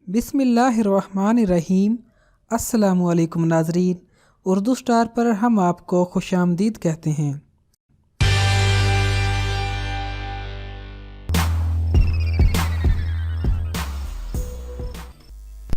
बिस्मिल्लाहिर्रहमानिर्रहीम। अस्सलामुअलैकुम नाज़रीन, उर्दू स्टार पर हम आपको खुशामदीद कहते हैं।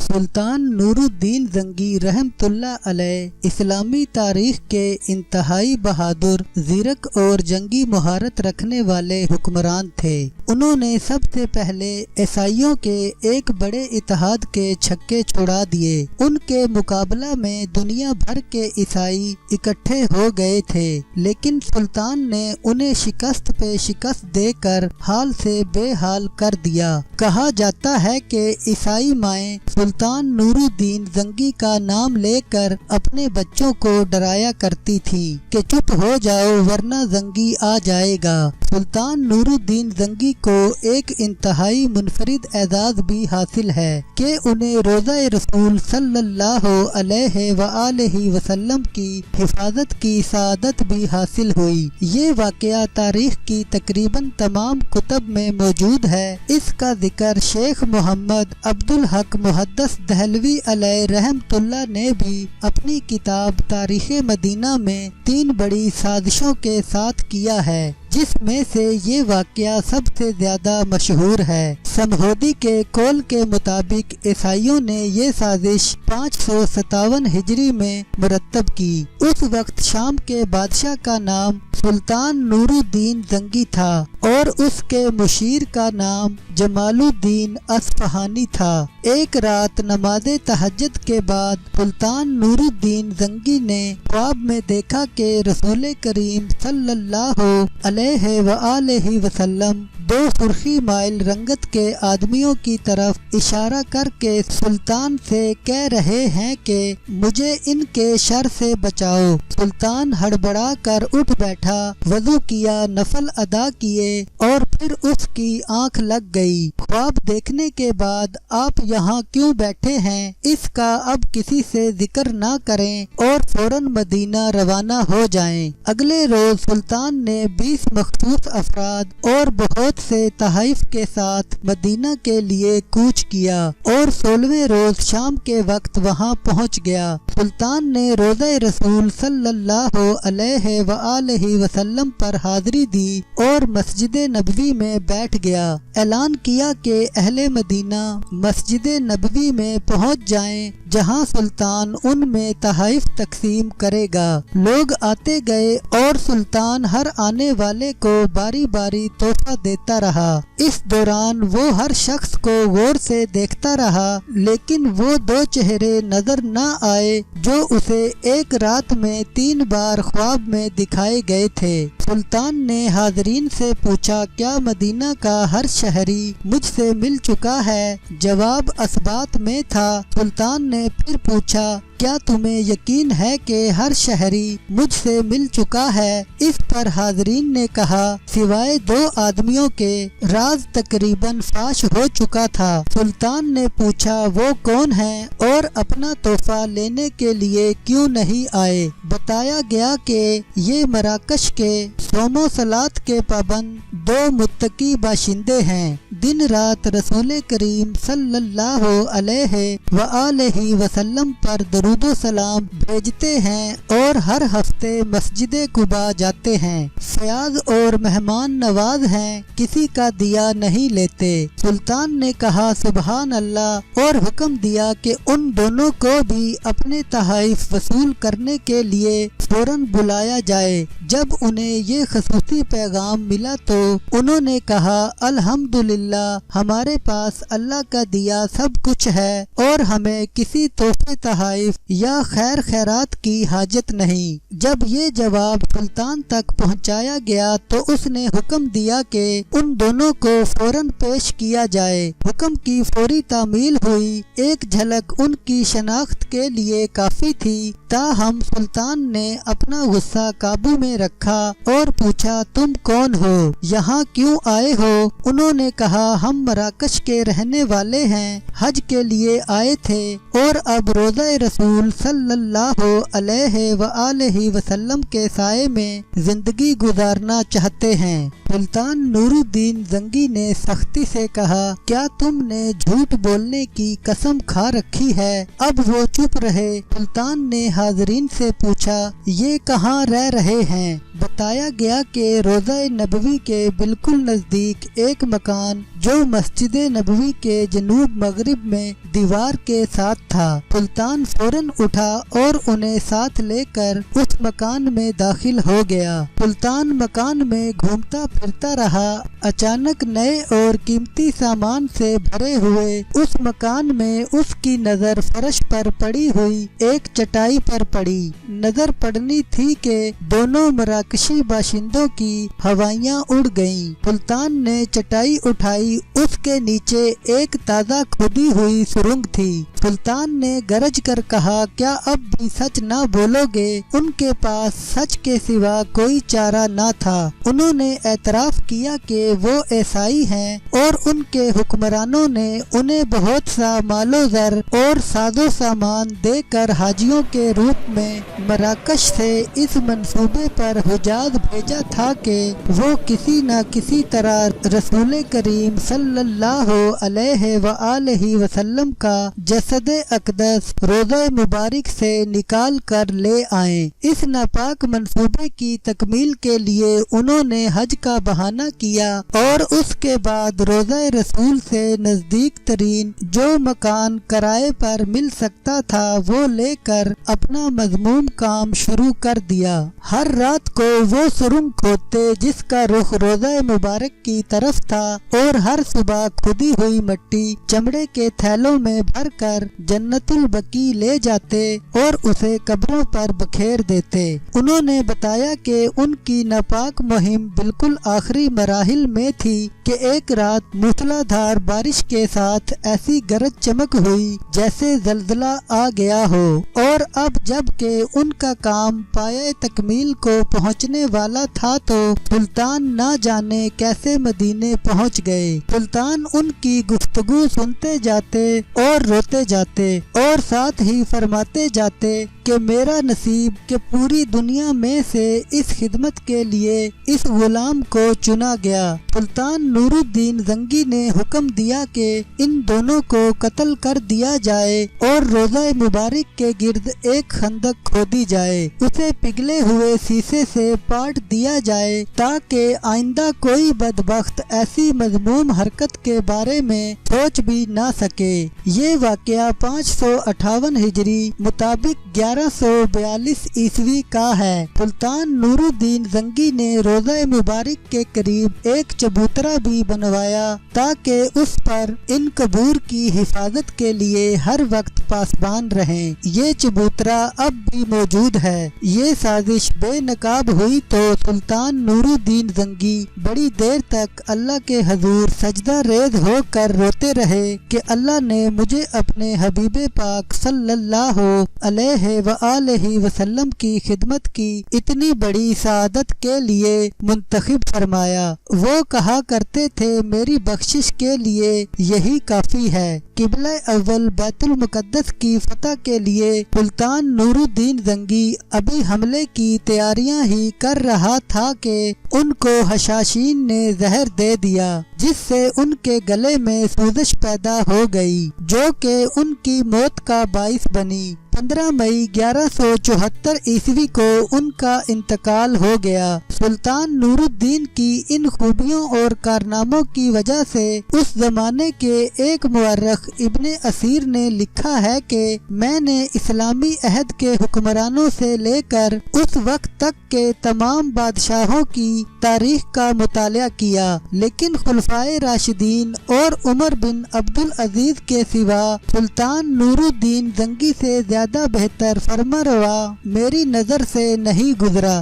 सुल्तान नूरुद्दीन जंगी रहमतुल्लाह अलैह इस्लामी तारीख के इंतहाई बहादुर, ज़ीरक और जंगी महारत रखने वाले हुक्मरान थे। उन्होंने सबसे पहले ईसाइयों के एक बड़े इत्तेहाद के छक्के छुड़ा दिए। उनके मुकाबला में दुनिया भर के ईसाई इकट्ठे हो गए थे, लेकिन सुल्तान ने उन्हें शिकस्त पे शिकस्त देकर हाल से बेहाल कर दिया। कहा जाता है कि ईसाई माएँ सुल्तान नूरुद्दीन जंगी का नाम लेकर अपने बच्चों को डराया करती थी कि चुप हो जाओ वरना जंगी आ जाएगा। सुल्तान नूरुद्दीन जंगी को एक इंतहाई मुनफरिद एजाज भी हासिल है कि उन्हें रोज़ा रसूल सल्लल्लाहु अलैहि वसल्लम की हिफाजत की सआदत भी हासिल हुई। ये वाक़या तारीख की तकरीबन तमाम कुतब में मौजूद है। इसका जिक्र शेख मोहम्मद अब्दुल हक मुहद्दस दहलवी अलैहि रहमतुल्लाह ने भी अपनी किताब तारीख़ मदीना में 3 बड़ी साजिशों के साथ किया है, जिसमें से ये वाक़या सबसे ज़्यादा मशहूर है। समहोदी के कौल के मुताबिक ईसाइयों ने ये साजिश 557 हिजरी में मुरतब की। उस वक्त शाम के बादशाह का नाम सुल्तान नूरुद्दीन जंगी था और उसके मुशीर का नाम जमालुद्दीन अस्फहानी था। एक रात नमाज़े तहज्जुद के बाद सुल्तान नूरुद्दीन जंगी ने ख्वाब में देखा कि रसूल करीम सल्लल्लाहु अलैहि वसल्लम 2 सुर्खी माइल रंगत के आदमियों की तरफ इशारा करके सुल्तान से कह रहे हैं कि मुझे इनके शर से बचाओ। सुल्तान हड़बड़ा कर उठ बैठा, वज़ू किया, नफल अदा किए और फिर उसकी आंख लग गई। ख्वाब देखने के बाद आप यहाँ क्यों बैठे हैं, इसका अब किसी से जिक्र ना करें और फौरन मदीना रवाना हो जाएं। अगले रोज सुल्तान ने 20 मखसूस अफराद और बहुत से तहाइफ के साथ मदीना के लिए कूच किया और 16वें रोज शाम के वक्त वहां पहुंच गया। सुल्तान ने रोज़ा रसूल सल्लल्लाहु अलैहि वसल्लम पर हाजिरी दी और मस्जिद नबवी में बैठ गया। ऐलान किया कि अहले मदीना मस्जिद नबवी में पहुंच जाएं, जहां सुल्तान उनमें तहाइफ तकसीम करेगा। लोग आते गए और सुल्तान हर आने वाले को बारी बारी तोहफा देता रहा। इस दौरान वो हर शख्स को गौर से देखता रहा, लेकिन वो 2 चेहरे नजर न आए जो उसे एक रात में 3 बार ख्वाब में दिखाए गए थे। सुल्तान ने हाजरीन से पूछा, क्या मदीना का हर शहरी मुझसे मिल चुका है? जवाब असबात में था। सुल्तान ने फिर पूछा, क्या तुम्हें यकीन है कि हर शहरी मुझसे मिल चुका है? इस पर हाजरीन ने कहा, सिवाय 2 आदमियों के राज तकरीबन फाश हो चुका था। सुल्तान ने पूछा, वो कौन है और अपना तोहफा लेने के लिए क्यों नहीं आए? बताया गया कि ये मराकश के सोमो सलात के पाबंद 2 मुत्तकी बाशिंदे हैं। दिन रात रसूल करीम सल्लल्लाहु अलैहि वसल्लम पर दरूदो सलाम भेजते हैं और हर हफ्ते मस्जिद कुबा जाते हैं। फयाज और मेहमान नवाज हैं, किसी का दिया नहीं लेते। सुल्तान ने कहा, सुबहान अल्लाह, और हुक्म दिया कि उन दोनों को भी अपने तहाइफ वसूल करने के लिए फौरन बुलाया जाए। जब उन्हें ये खसूसी पैगाम मिला तो उन्होंने कहा, अल्हम्दुलिल्लाह, हमारे पास अल्लाह का दिया सब कुछ है और हमें किसी तोहफे तहाइफ या खैर खैरात की हाजत नहीं। जब ये जवाब सुल्तान तक पहुंचाया गया तो उसने हुक्म दिया कि उन दोनों को फौरन पेश किया जाए। हुक्म की फौरी तामील हुई। एक झलक उनकी शनाख्त के लिए काफी थी, ताहम सुल्तान ने अपना गुस्सा काबू में रखा और पूछा, तुम कौन हो, यहाँ क्यों आए हो? उन्होंने कहा, کہا ہم مراکش کے رہنے والے ہیں، حج کے لیے آئے تھے اور اب روضہ رسول صلی اللہ علیہ وآلہ وسلم کے سائے میں زندگی گزارنا چاہتے ہیں۔ سلطان نور الدین زنگی نے سختی سے کہا کیا تم نے جھوٹ بولنے کی قسم کھا رکھی ہے؟ اب وہ چپ رہے۔ سلطان نے حاضرین سے پوچھا یہ کہاں رہ رہے ہیں؟ بتایا گیا کہ روضہ نبوی کے بالکل نزدیک ایک مکان جو مسجد نبوی کے جنوب مغرب میں دیوار کے ساتھ تھا۔ سلطان فوراً اٹھا اور انہیں ساتھ لے کر اس مکان میں داخل ہو گیا۔ سلطان مکان میں گھومتا پھرتا رہا۔ اچانک نئے اور قیمتی سامان سے بھرے ہوئے اس مکان میں اس کی نظر فرش پر پڑی ہوئی ایک چٹائی پر پڑی۔ نظر پڑنی تھی کہ دونوں مراکشی باشندوں کی ہوائیاں اڑ گئیں۔ سلطان نے چٹائی اٹھائی، اس کے نیچے ایک تازہ کھودی ہوئی سرنگ تھی۔ سلطان نے گرج کر کہا کیا اب بھی سچ نہ بولو گے؟ ان کے پاس سچ کے سوا کوئی چارہ نہ تھا۔ انہوں نے اعتراف کیا کہ وہ عیسائی ہیں اور ان کے حکمرانوں نے انہیں بہت سا مال و زر اور ساز و سامان دے کر حاجیوں کے روپ میں مراکش سے اس منصوبے پر حجاز بھیجا تھا کہ وہ کسی نہ کسی طرح رسول کریم صلی اللہ علیہ وآلہ وسلم کا جسد اقدس روضہ مبارک سے نکال کر لے آئیں۔ اس ناپاک منصوبے کی تکمیل کے لیے انہوں نے حج کا بہانہ کیا اور اس کے بعد روضہ رسول سے نزدیک ترین جو مکان کرائے پر مل سکتا تھا وہ لے کر اپنا مذموم کام شروع کر دیا۔ ہر رات کو وہ سرنگ کھودتے جس کا رخ روضہ مبارک کی طرف تھا اور ہر صبح کھودی ہوئی مٹی چمڑے کے تھیلوں میں بھر کر جنت البقیع لے جاتے اور اسے قبروں پر بکھیر دیتے۔ انہوں نے بتایا کہ ان کی ناپاک مہم بالکل آخری مراحل میں تھی کہ ایک رات موسلا دھار بارش کے ساتھ ایسی گرج چمک ہوئی جیسے زلزلہ آ گیا ہو، اور اب جب کہ ان کا کام پایہ تکمیل کو پہنچنے والا تھا تو سلطان نہ جانے کیسے مدینے پہنچ گئے۔ سلطان ان کی گفتگو سنتے جاتے اور روتے جاتے اور ساتھ ہی فرماتے جاتے کہ میرا نصیب کہ پوری دنیا میں سے اس خدمت کے لیے اس غلام کو چنا گیا۔ سلطان نور الدین زنگی نے حکم دیا کہ ان دونوں کو قتل کر دیا جائے اور روضہ مبارک کے گرد ایک خندق کھودی جائے، اسے پگھلے ہوئے سیسے سے پاٹ دیا جائے تاکہ آئندہ کوئی بدبخت ایسی مذموم حرکت کے بارے میں سوچ بھی نہ سکے۔ یہ واقعہ 558 ہجری مطابق 1142 عیسوی کا ہے۔ سلطان نور الدین زنگی نے روضہ مبارک کے قریب ایک چبوترا بھی بنوایا تاکہ اس پر ان قبور کی حفاظت کے لیے ہر وقت پاسبان رہیں۔ یہ چبوترا اب بھی موجود ہے۔ یہ سازش بے نقاب ہوئی تو سلطان نور الدین زنگی بڑی دیر تک اللہ کے حضور سجدہ ریز ہو کر روتے رہے کہ اللہ نے مجھے اپنے حبیب پاک صلی اللہ علیہ وآلہ وسلم کی خدمت کی اتنی بڑی سعادت کے لیے منتخب فرمایا۔ وہ کہا کرتے تھے میری بخشش کے لیے یہی کافی ہے۔ قبلہ اول بیت المقدس کی فتح کے لیے سلطان نور الدین زنگی ابھی حملے کی تیاریاں ہی کر رہا تھا کہ ان کو حشاشین نے زہر دے دیا جس سے ان کے گلے میں سوزش پیدا ہو گئی جو کہ ان کی موت کا باعث بنی۔ 15 مئی 1174 عیسوی کو ان کا انتقال ہو گیا۔ سلطان نور الدین کی ان خوبیوں اور کارناموں کی وجہ سے اس زمانے کے ایک مورخ ابن اسیر نے لکھا ہے کہ میں نے اسلامی عہد کے حکمرانوں سے لے کر اس وقت تک کے تمام بادشاہوں کی تاریخ کا مطالعہ کیا، لیکن خلفائے راشدین اور عمر بن عبدالعزیز کے سوا سلطان نور الدین زنگی سے زیادہ بہتر فرمانروا میری نظر سے نہیں گزرا۔